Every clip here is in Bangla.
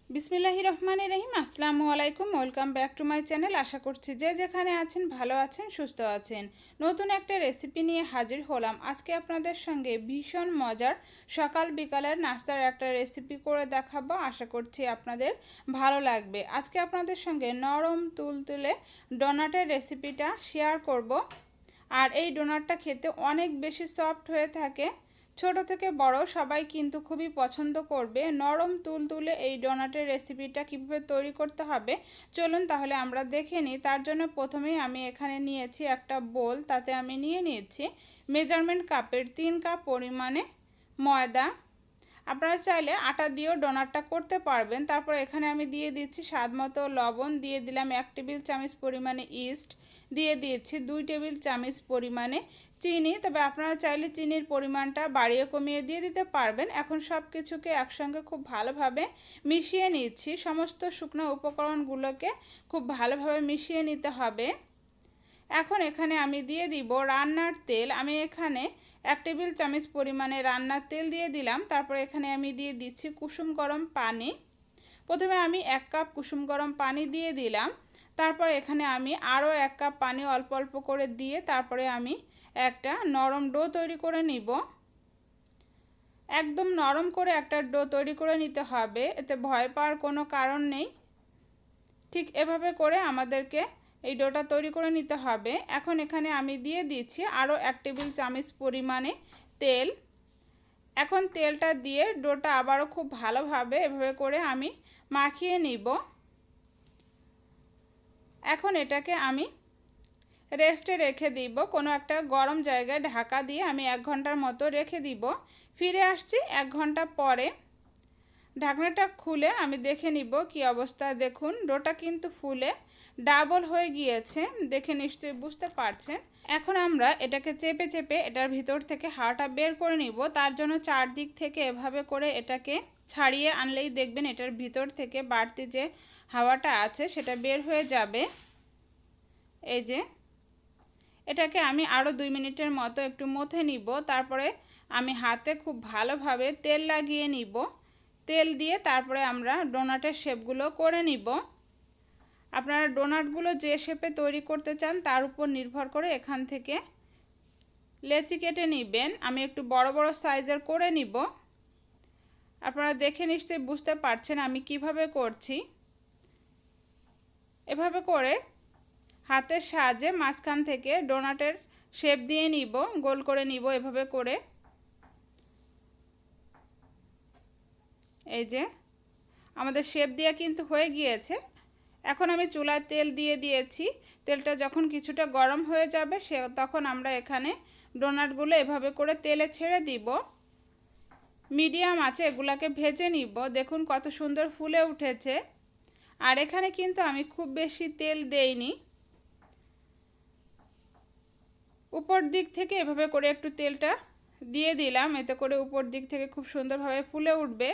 বিসমিল্লাহির রহমানির রহিম। আসসালামু আলাইকুম, welcome back to my channel. আশা করছি যে যেখানে আছেন ভালো আছেন, সুস্থ আছেন। নতুন একটা রেসিপি নিয়ে হাজির হলাম। আজকে আপনাদের সঙ্গে ভীষণ মজার সকাল বিকালের নাস্তার একটা রেসিপি করে দেখাবো। আশা করছি আপনাদের ভালো লাগবে। আজকে আপনাদের সঙ্গে নরম তুলতুলে ডোনাটের রেসিপিটা শেয়ার করব। আর এই ডোনাটটা খেতে অনেক বেশি সফট হয়ে থাকে। ছোট থেকে বড় সবাই কিন্তু খুবই পছন্দ করবে। নরম তুলতুলে এই ডোনাটের রেসিপিটা কীভাবে তৈরি করতে হবে চলুন তাহলে আমরা দেখে নিই। তার জন্য প্রথমেই আমি এখানে নিয়েছি একটা বোল, তাতে আমি নিয়ে নিয়েছি মেজারমেন্ট কাপের 3 কাপ পরিমাণে ময়দা। আপনারা চাইলে আটা দিয়েও ডোনাটটা করতে পারবেন। তারপর এখানে আমি দিয়ে দিচ্ছি স্বাদ মতো লবণ, দিয়ে দিলাম 1 টেবিল চামচ পরিমাণে ইস্ট, দিয়ে দিয়েছি 2 টেবিল চামচ পরিমাণে চিনি। তবে আপনারা চাইলে চিনির পরিমাণটা বাড়িয়ে কমিয়ে দিয়ে দিতে পারবেন। এখন সব কিছুকে একসঙ্গে খুব ভালোভাবে মিশিয়ে নিচ্ছি। সমস্ত শুকনো উপকরণগুলোকে খুব ভালোভাবে মিশিয়ে নিতে হবে। এখন এখানে আমি দিয়ে দিব রান্নার তেল। আমি এখানে 1 টেবিল চামচ পরিমাণে রান্নার তেল দিয়ে দিলাম। তারপর এখানে আমি দিয়ে দিচ্ছি কুসুম গরম পানি। প্রথমে আমি 1 কাপ কুসুম গরম পানি দিয়ে দিলাম। তারপর এখানে আমি আরও 1 কাপ পানি অল্প অল্প করে দিয়ে তারপরে আমি একটা নরম ডো তৈরি করে নিব। একদম নরম করে একটা ডো তৈরি করে নিতে হবে, এতে ভয় পাওয়ার কোনো কারণ নেই। ঠিক এভাবে করে আমাদেরকে এই ডোটা তৈরি করে নিতে হবে। এখন এখানে আমি দিয়ে দিচ্ছি আরও 1 টেবিল চামচ পরিমাণে তেল। এখন তেলটা দিয়ে ডোটা আবারও খুব ভালোভাবে এভাবে করে আমি মাখিয়ে নিব। এখন এটাকে আমি রেস্টে রেখে দিব। কোনো একটা গরম জায়গায় ঢাকা দিয়ে আমি 1 ঘন্টার মতো রেখে দিব। ফিরে আসছি 1 ঘন্টা পরে। ঢাকনাটা খুলে আমি দেখে নিব কি অবস্থা। দেখুন ডোটা কিন্তু ফুলে ডাবল হয়ে গিয়েছে, দেখে নিশ্চয়ই বুঝতে পারছেন। এখন আমরা এটাকে চেপে চেপে এটার ভিতর থেকে হাওয়াটা বের করে নিব। তার জন্য চারদিক থেকে এভাবে করে এটাকে ছাড়িয়ে আনলেই দেখবেন এটার ভিতর থেকে বাড়তি যে হাওয়াটা আছে সেটা বের হয়ে যাবে। এই যে এটাকে আমি আরও 2 মিনিটের মতো একটু মথে নিব। তারপরে আমি হাতে খুব ভালোভাবে তেল লাগিয়ে নিব। তেল দিয়ে তারপরে আমরা ডোনাটের শেপগুলো করে নিব। আপনারা ডোনাটগুলো যে শেপে তৈরি করতে চান তার উপর নির্ভর করে এখান থেকে লেচি কেটে নেবেন। আমি একটু বড় বড় সাইজের করে নিব। আপনারা দেখে নিশ্চয়ই বুঝতে পারছেন আমি কিভাবে করছি। এভাবে করে হাতের সাহায্যে মাঝখান থেকে ডোনাটের শেপ দিয়ে নিব, গোল করে নিব এভাবে করে। এই যে আমাদের শেপ দেওয়া কিন্তু হয়ে গিয়েছে। এখন আমি চুলায় তেল দিয়ে দিয়েছি। তেলটা যখন কিছুটা গরম হয়ে যাবে তখন আমরা এখানে ডোনাটগুলো এভাবে করে তেলে ছেড়ে দিব। মিডিয়াম আছে এগুলাকে ভেজে নিব। দেখুন কত সুন্দর ফুলে উঠেছে। আর এখানে কিন্তু আমি খুব বেশি তেল দেইনি। উপর দিক থেকে এভাবে করে একটু তেলটা দিয়ে দিলাম, এতে করে উপর দিক থেকে খুব সুন্দরভাবে ফুলে উঠবে।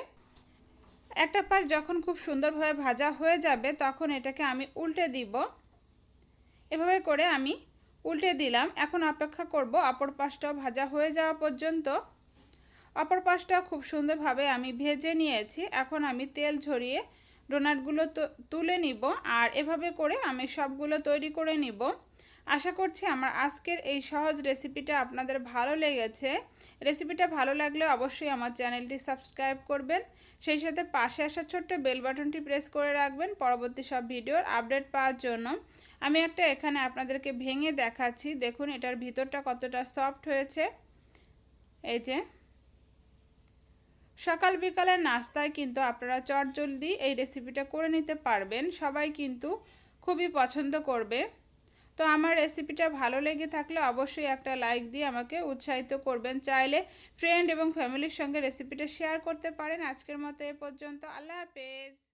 একটা পাশ যখন খুব সুন্দরভাবে ভাজা হয়ে যাবে তখন এটাকে আমি উল্টে দিব। এভাবে করে আমি উল্টে দিলাম। এখন অপেক্ষা করব অপর পাশটাও ভাজা হয়ে যাওয়া পর্যন্ত। অপর পাশটা খুব সুন্দরভাবে আমি ভেজে নিয়েছি। এখন আমি তেল ঝরিয়ে ডোনাটগুলো তুলে নিব। আর এভাবে করে আমি সবগুলো তৈরি করে নিব। আশা করছি আমার আজকের এই সহজ রেসিপিটা আপনাদের ভালো লেগেছে। রেসিপিটা ভালো লাগলে অবশ্যই আমার চ্যানেলটি সাবস্ক্রাইব করবেন। সেই সাথে পাশে আসা ছোট্ট বেল বাটনটি প্রেস করে রাখবেন পরবর্তী সব ভিডিওর আপডেট পাওয়ার জন্য। আমি একটা এখানে আপনাদেরকে ভেঙে দেখাচ্ছি। দেখুন এটার ভিতরটা কতটা সফট হয়েছে। এই যে সকাল বিকালের নাস্তায় কিন্তু আপনারা চটজলদি এই রেসিপিটা করে নিতে পারবেন। সবাই কিন্তু খুবই পছন্দ করবে। তো আমার রেসিপিটা ভালো লেগে থাকলে অবশ্যই একটা লাইক দিয়ে আমাকে উৎসাহিত করবেন। চাইলে ফ্রেন্ড এবং ফ্যামিলির সঙ্গে রেসিপিটা শেয়ার করতে পারেন। আজকের মতো এ পর্যন্ত। আল্লাহ হাফেজ।